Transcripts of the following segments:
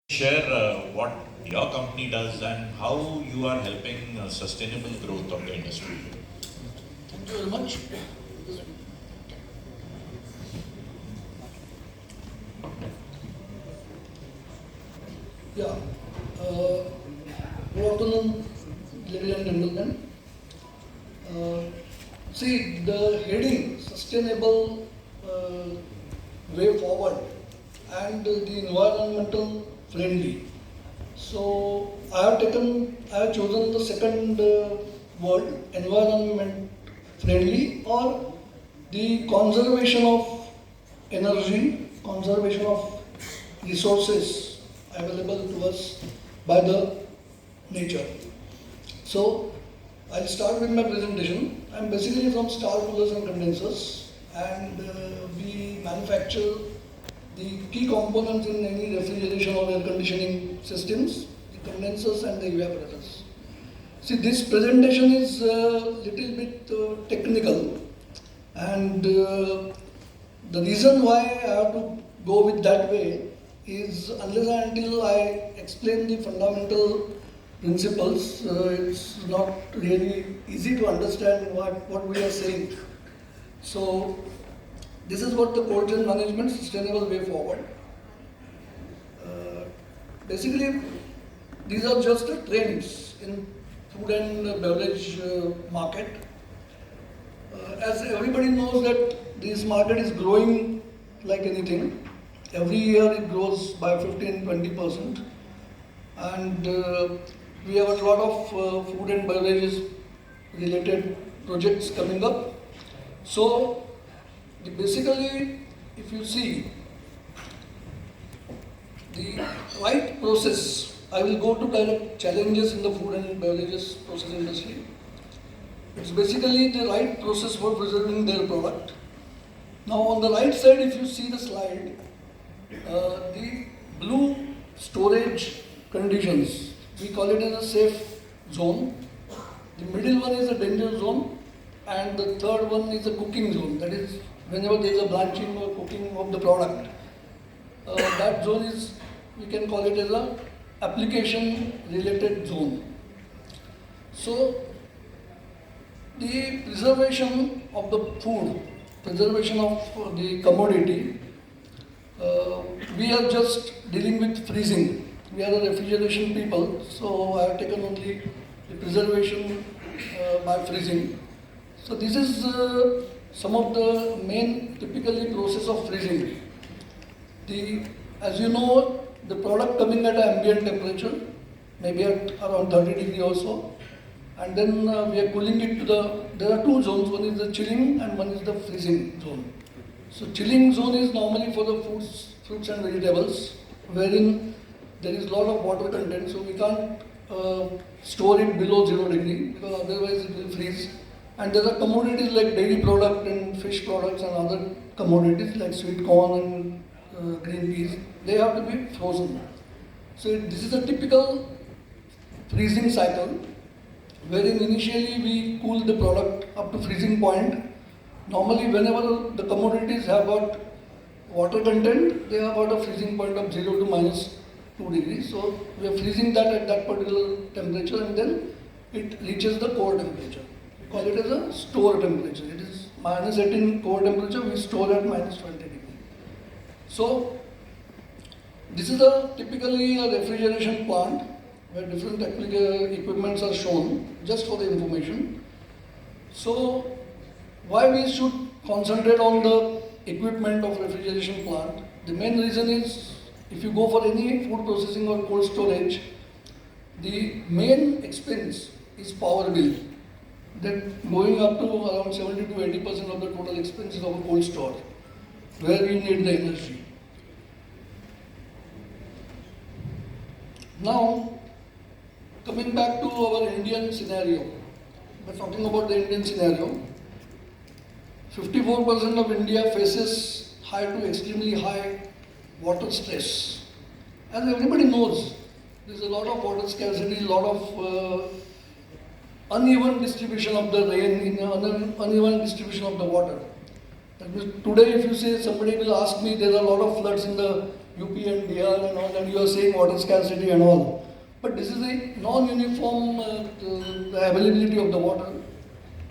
share what your company does and how you are helping sustainable growth of the industry. Thank you very much. Yeah. Good afternoon, ladies and gentlemen. Uh, See, the heading sustainable way forward and the environmental friendly. So I have chosen the second word, environment friendly, or the conservation of energy, conservation of resources available to us by the nature. So I'll start with my presentation. I'm basically from Star Coolers and Condensers, and we manufacture the key components in any refrigeration or air conditioning systems, the condensers and the evaporators. See, this presentation is a little bit technical, and the reason why I have to go with that way is unless and until I explain the fundamental principles, it's not really easy to understand what we are saying. So, this is what the cold chain management sustainable way forward. Uh, Basically, these are just the trends in food and beverage market. As everybody knows that this market is growing like anything. Every year it grows by 15-20%, and we have a lot of food and beverages related projects coming up. So basically, if you see the right process, I will go to direct challenges in the food and beverages process industry. It's basically the right process for preserving their product. Now on the right side, if you see the slide, the blue storage conditions, we call it as a safe zone. The middle one is a danger zone, and the third one is a cooking zone. That is, whenever there is a blanching or cooking of the product, that zone is, we can call it as a application related zone. So the preservation of the food, preservation of the commodity, we are just dealing with freezing. We are a refrigeration people, so I have taken only the preservation by freezing. So this is some of the main typically process of freezing. As you know, the product coming at ambient temperature, maybe at around 30 degree or so, and then we are cooling it to there are two zones, one is the chilling and one is the freezing zone. So chilling zone is normally for the fruits and vegetables, wherein there is a lot of water content, so we can't store it below 0 degree because otherwise it will freeze. And there are commodities like dairy product and fish products and other commodities like sweet corn and green peas, they have to be frozen. So this is a typical freezing cycle, wherein initially we cool the product up to freezing point. Normally whenever the commodities have got water content, they have got a freezing point of 0 to minus 2 degrees. So we are freezing that at that particular temperature, and then it reaches the core temperature. We call it as a store temperature. It is minus 18 core temperature, we store at minus 20 degree. So this is typically a refrigeration plant where different equipments are shown just for the information. So why we should concentrate on the equipment of refrigeration plant? The main reason is if you go for any food processing or cold storage, the main expense is power bill. That going up to around 70 to 80% of the total expenses of a cold store, where we need the energy. Now, coming back to our Indian scenario, we're talking about the Indian scenario. 54% of India faces high to extremely high water stress. As everybody knows, there's a lot of water scarcity, a lot of uneven distribution of the rain, uneven distribution of the water. That means today if you say, somebody will ask me, there are a lot of floods in the UP and BR and all, and you are saying water scarcity and all. But this is a non-uniform the availability of the water.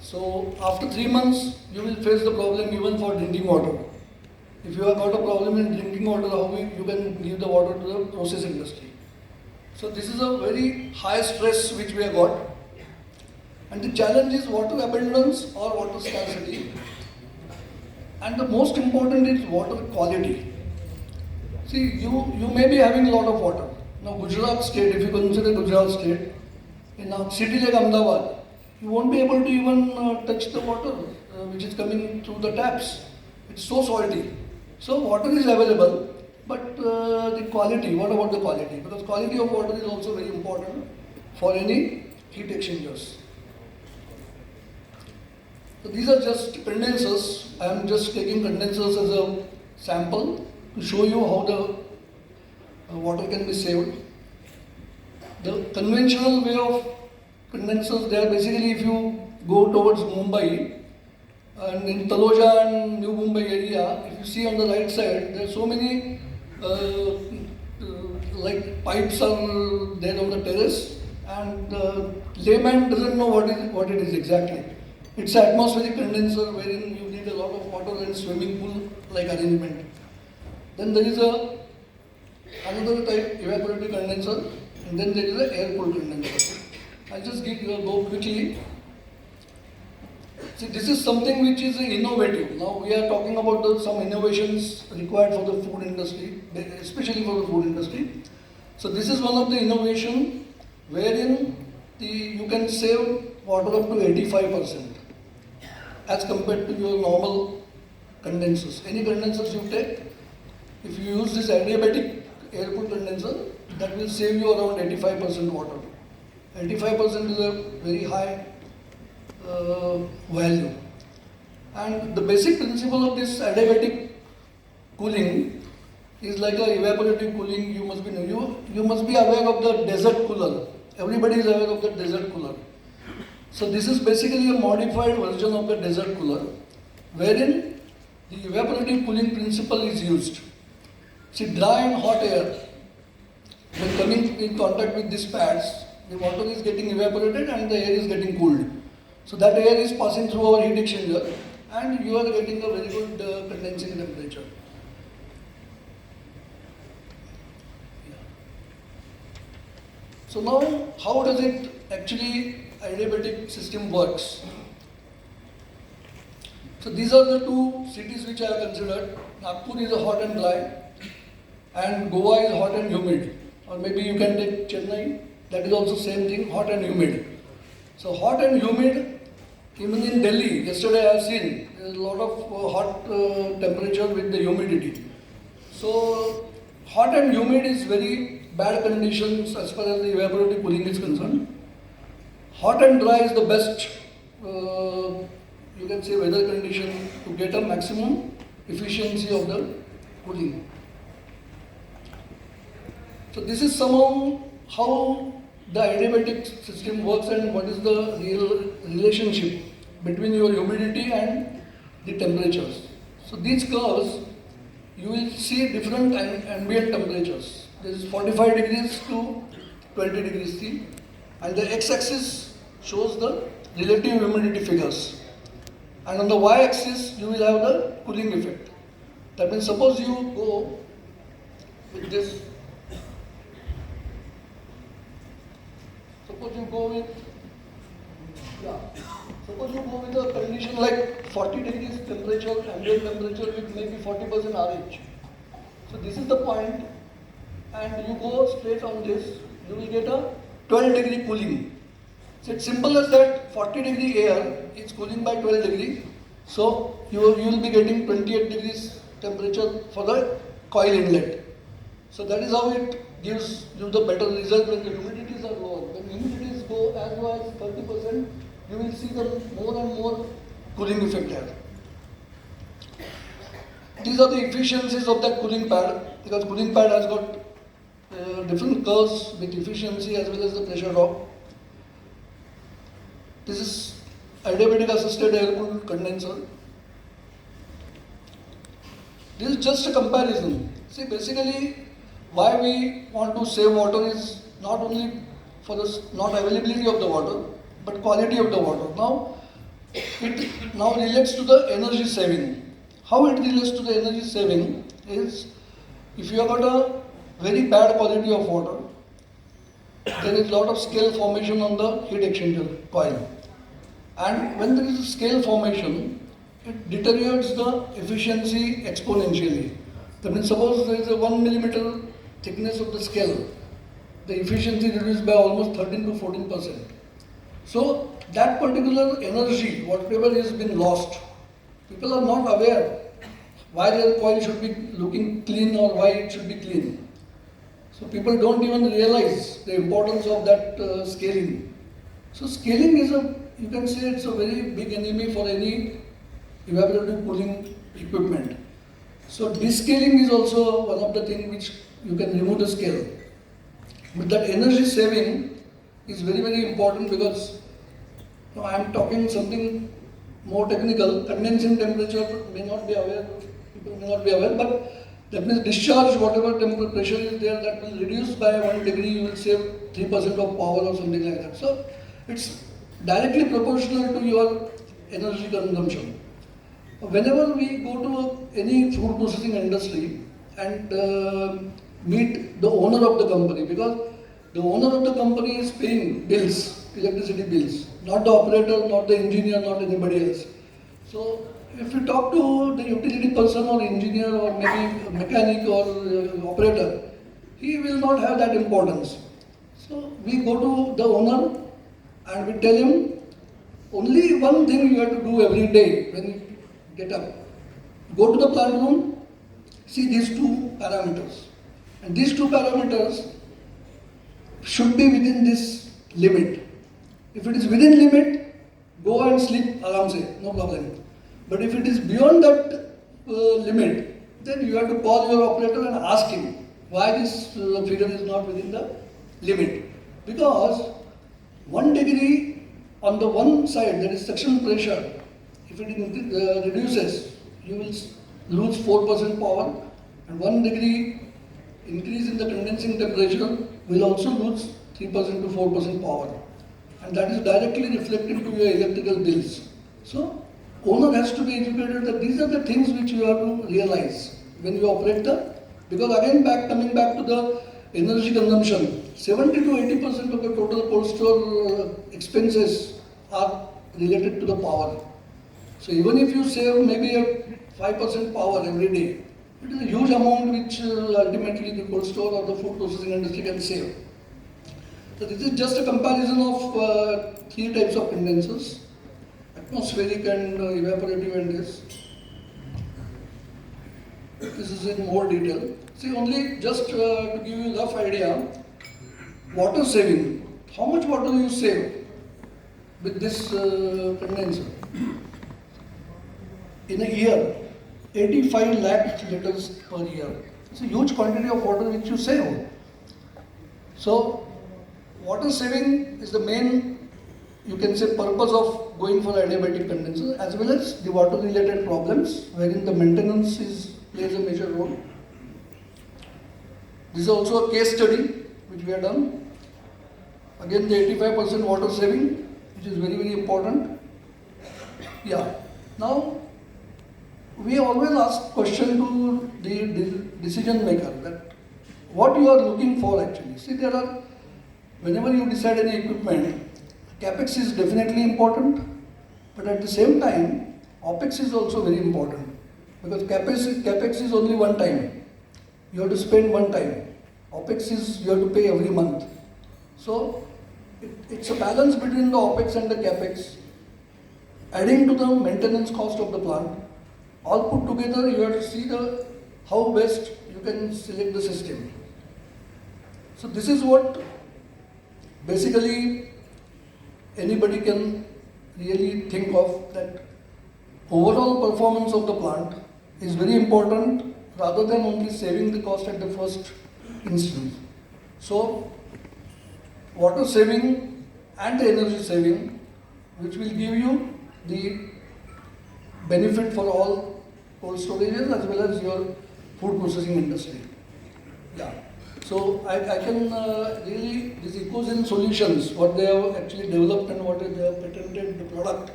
So after 3 months, you will face the problem even for drinking water. If you have got a problem in drinking water, how you can give the water to the process industry. So this is a very high stress which we have got. And the challenge is water abundance or water scarcity. And the most important is water quality. See, you may be having a lot of water. Now Gujarat state, if you consider Gujarat state, in a city like Ahmedabad, you won't be able to even touch the water which is coming through the taps. It's so salty. So water is available, but the quality, what about the quality? Because quality of water is also very important for any heat exchangers. So these are just condensers. I am just taking condensers as a sample to show you how the water can be saved. The conventional way of condensers, they are basically, if you go towards Mumbai and in Taloja and New Mumbai area, if you see on the right side, there are so many like pipes are there on the terrace, and layman doesn't know what it is exactly. It's an atmospheric condenser wherein you need a lot of water and swimming pool like arrangement. Then there is another type evaporative condenser, and then there is an air cooled condenser. I'll just go quickly. See, this is something which is innovative. Now we are talking about some innovations required for the food industry, especially for the food industry. So this is one of the innovation wherein you can save water up to 85% as compared to your normal condensers. Any condensers you take, if you use this adiabatic air-cooled condenser, that will save you around 85% water. 85% is a very high value. And the basic principle of this adiabatic cooling is like a evaporative cooling. You must be aware of the desert cooler. Everybody is aware of the desert cooler. So this is basically a modified version of the desert cooler, wherein the evaporative cooling principle is used. See, dry and hot air, when coming in contact with these pads, the water is getting evaporated and the air is getting cooled. So that air is passing through our heat exchanger and you are getting a very good condensing temperature. So now, how does it actually adiabatic system works? So these are the two cities which I have considered. Nagpur is a hot and dry, and Goa is hot and humid. Or maybe you can take Chennai, that is also same thing, hot and humid. So hot and humid, even in Delhi, yesterday I have seen there is a lot of hot temperature with the humidity. So hot and humid is very bad conditions as far as the evaporative cooling is concerned. Hot and dry is the best, you can say, weather condition to get a maximum efficiency of the cooling. So this is somehow how the adiabatic system works and what is the real relationship between your humidity and the temperatures. So these curves, you will see different ambient temperatures. This is 45 degrees to 20 degrees C, and the x-axis shows the relative humidity figures. And on the y-axis, you will have the cooling effect. That means suppose you go with this. Suppose you go with a condition like 40 degrees temperature, ambient temperature with maybe 40% RH. So this is the point, and you go straight on this, you will get a 12 degree cooling. So it's simple as that. 40 degree air is cooling by 12 degree. So you will be getting 28 degrees temperature for the coil inlet. So that is how it gives you the better result when the humidities are lower. When humidities go as low as 30%, you will see the more and more cooling effect here. These are the efficiencies of that cooling pad, because cooling pad has got different curves with efficiency as well as the pressure drop. This is adiabatic assisted air cooled condenser. This is just a comparison. See, basically, why we want to save water is not only for the not availability of the water, but quality of the water. Now, it now relates to the energy saving. How it relates to the energy saving is, if you have got a very bad quality of water, there is a lot of scale formation on the heat exchanger coil. And when there is a scale formation, it deteriorates the efficiency exponentially. That means suppose there is a 1 millimeter thickness of the scale, the efficiency reduced by almost 13 to 14%. So that particular energy, whatever has been lost, people are not aware why their coil should be looking clean or why it should be clean. So people don't even realize the importance of that scaling. So scaling is you can say it's a very big enemy for any evaporative cooling equipment. So descaling is also one of the things which you can remove the scale. But that energy saving is very, very important because now I am talking something more technical. Condensing temperature may not be aware, people may not be aware, but that means discharge, whatever temperature pressure is there, that will reduce by 1 degree, you will save 3% of power or something like that. So it's directly proportional to your energy consumption. Whenever we go to any food processing industry and meet the owner of the company, because the owner of the company is paying bills, electricity bills, not the operator, not the engineer, not anybody else. So if you talk to the utility person or engineer or maybe a mechanic or operator, he will not have that importance. So we go to the owner and we tell him only one thing you have to do every day when you get up. Go to the plant room, see these two parameters. And these two parameters should be within this limit. If it is within limit, go and sleep aram se, no problem. But if it is beyond that limit, then you have to call your operator and ask him why this figure is not within the limit. Because 1 degree on the one side, that is suction pressure, if it reduces, you will lose 4% power, and 1 degree increase in the condensing temperature will also lose 3% to 4% power. And that is directly reflected to your electrical bills. So, owner has to be educated that these are the things which you have to realize when you operate because again coming back to the energy consumption, 70 to 80% of the total cold store expenses are related to the power. So even if you save maybe a 5% power every day, it is a huge amount which ultimately the cold store or the food processing industry can save. So this is just a comparison of 3 types of condensers: atmospheric and evaporative and this. This is in more detail. See, only just to give you a rough idea, water saving. How much water do you save with this condenser? In a year, 85 lakh liters per year. It's a huge quantity of water which you save. So, water saving is the main, you can say, purpose of going for adiabatic condenser, as well as the water related problems wherein the maintenance plays a major role. This is also a case study which we have done. Again, the 85% water saving, which is very, very important. Yeah. Now, we always ask question to the decision maker that what you are looking for actually. See, whenever you decide any equipment, capex is definitely important, but at the same time, opex is also very important, because capex is only one time. You have to spend one time. Opex is you have to pay every month. So it's a balance between the opex and the capex, adding to the maintenance cost of the plant. All put together, you have to see how best you can select the system. So this is what basically anybody can really think of, that overall performance of the plant is very important rather than only saving the cost at the first instance. So water saving and the energy saving, which will give you the benefit for all cold storages as well as your food processing industry. Yeah. So I can really, these Ecozen solutions, what they have actually developed and what they have patented the product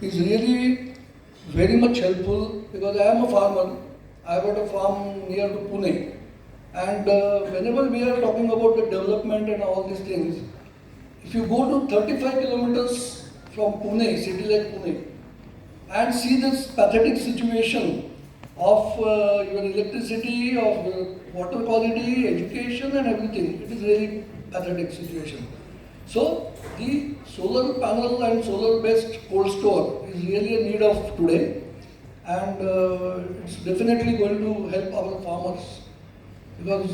is really very much helpful because I am a farmer. I got a farm near to Pune. And whenever we are talking about the development and all these things, if you go to 35 kilometers from Pune, city like Pune, and see this pathetic situation of your electricity, of water quality, education and everything, it is really pathetic situation. So the solar panel and solar based cold store is really a need of today, and it's definitely going to help our farmers because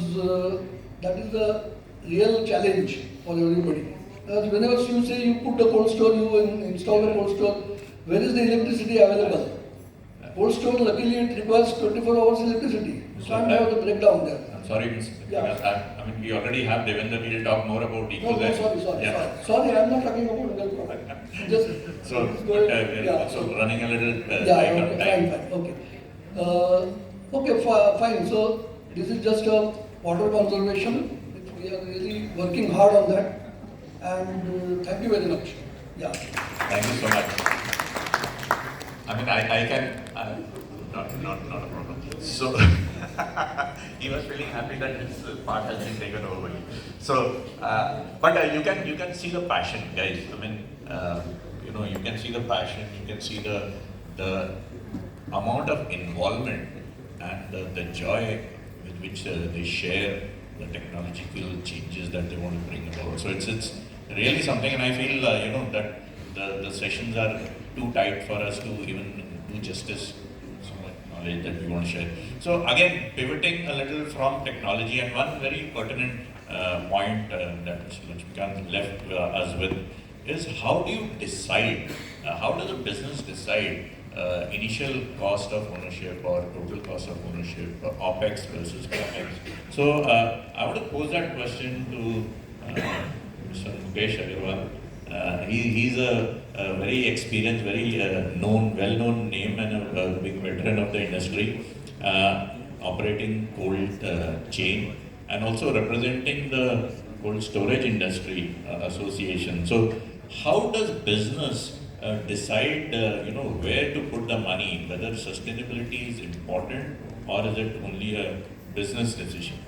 that is the real challenge for everybody. Whenever you say you put a cold store, you install a cold store, where is the electricity available? Cold store, luckily, it requires 24 hours electricity. You can't have the breakdown there. I'm sorry, Mr. Yeah. I mean, we already have Devendra. We'll talk more about Ecozen. Sorry, I'm not talking about real product. Just so, so running a little yeah, tight on time. fine, okay. Fine. So this is just a water conservation. We are really working hard on that. And thank you very much. Yeah. Thank you so much. I mean, I can, not a problem. So, he was feeling happy that his part has been taken over. So, but you can see the passion, guys. I mean, you can see the passion, you can see the amount of involvement and the joy with which they share the technological changes that they want to bring about. So it's really something, and I feel that the sessions are too tight for us to even do justice to so much knowledge that we want to share. So again, pivoting a little from technology, and one very pertinent point that Mr. Laxmikant left us with is how do you decide, how does a business decide initial cost of ownership or total cost of ownership, OPEX versus CAPEX? So I want to pose that question to Mr. Mukesh Agarwal. He's a very experienced, very well-known name and a big veteran of the industry, operating cold chain and also representing the cold storage industry association. So, how does business decide, where to put the money? Whether sustainability is important or is it only a business decision?